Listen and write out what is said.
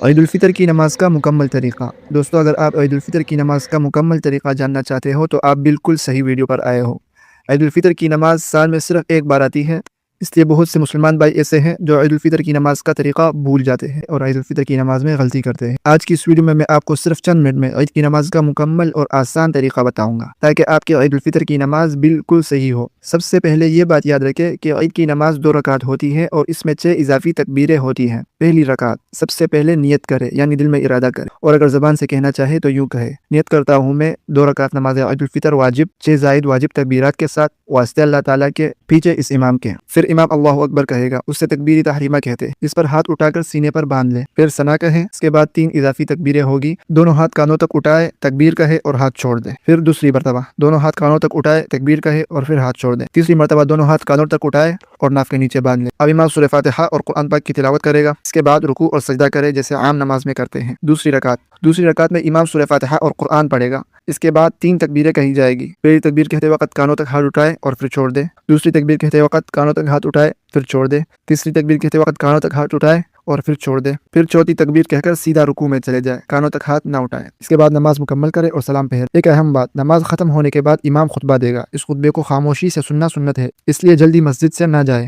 عید الفطر کی نماز کا مکمل طریقہ۔ دوستو، اگر آپ عید الفطر کی نماز کا مکمل طریقہ جاننا چاہتے ہو تو آپ بالکل صحیح ویڈیو پر آئے ہو۔ عید الفطر کی نماز سال میں صرف ایک بار آتی ہے، اس لیے بہت سے مسلمان بھائی ایسے ہیں جو عید الفطر کی نماز کا طریقہ بھول جاتے ہیں اور عید الفطر کی نماز میں غلطی کرتے ہیں۔ آج کی اس ویڈیو میں آپ کو صرف چند منٹ میں عید کی نماز کا مکمل اور آسان طریقہ بتاؤں گا تاکہ آپ کی عید الفطر کی نماز بالکل صحیح ہو۔ سب سے پہلے یہ بات یاد رکھیں کہ عید کی نماز 2 رکعت ہوتی ہے اور اس میں 6 اضافی تکبیریں ہوتی ہیں۔ پہلی رکعت سب سے پہلے نیت کرے، یعنی دل میں ارادہ کرے، اور اگر زبان سے کہنا چاہے تو یوں کہے: نیت کرتا ہوں میں 2 رکعت نماز عید الفطر واجب 6 زائد واجب تکبیرات کے ساتھ واسطے اللہ تعالیٰ کے، پیچھے اس امام کے۔ پھر امام اللہ اکبر کہے گا، اسے تکبیر تحریمہ کہتے ہیں، اس پر ہاتھ اٹھا کر سینے پر باندھ لے۔ پھر ثنا کہے، اس کے بعد 3 اضافی تکبیریں ہوگی، دونوں ہاتھ کانوں تک اٹھائے، تکبیر کہے اور ہاتھ چھوڑ دے۔ پھر دوسری مرتبہ دونوں ہاتھ کانوں تک اٹھائے، تکبیر کہے اور پھر ہاتھ چھوڑ دے۔ تیسری مرتبہ دونوں ہاتھ کانوں تک اٹھائے اور ناف کے نیچے باندھ لے۔ اب امام سورہ فاتحہ اور قرآن پاک کی تلاوت کرے گا، اس کے بعد رکوع اور سجدہ کرے جیسے عام نماز میں کرتے ہیں۔ دوسری رکعت میں امام سورہ فاتحہ اور قرآن پڑھے گا، اس کے بعد 3 تکبیریں کہی جائے گی۔ پہلی تکبیر کہتے وقت کانوں تک ہاتھ اٹھائے اور پھر چھوڑ دے۔ دوسری تکبیر کہتے وقت کانوں تک ہاتھ اٹھائے پھر چھوڑ دے۔ تیسری تکبیر کہتے وقت کانوں تک ہاتھ اٹھائے اور پھر چھوڑ دے۔ پھر چوتھی تکبیر کہہ کر سیدھا رکوع میں چلے جائے، کانوں تک ہاتھ نہ اٹھائے۔ اس کے بعد نماز مکمل کرے اور سلام پھیرے۔ ایک اہم بات، نماز ختم ہونے کے بعد امام خطبہ دے گا، اس خطبے کو خاموشی سے سننا سنت ہے، اس لیے جلدی مسجد سے نہ جائے۔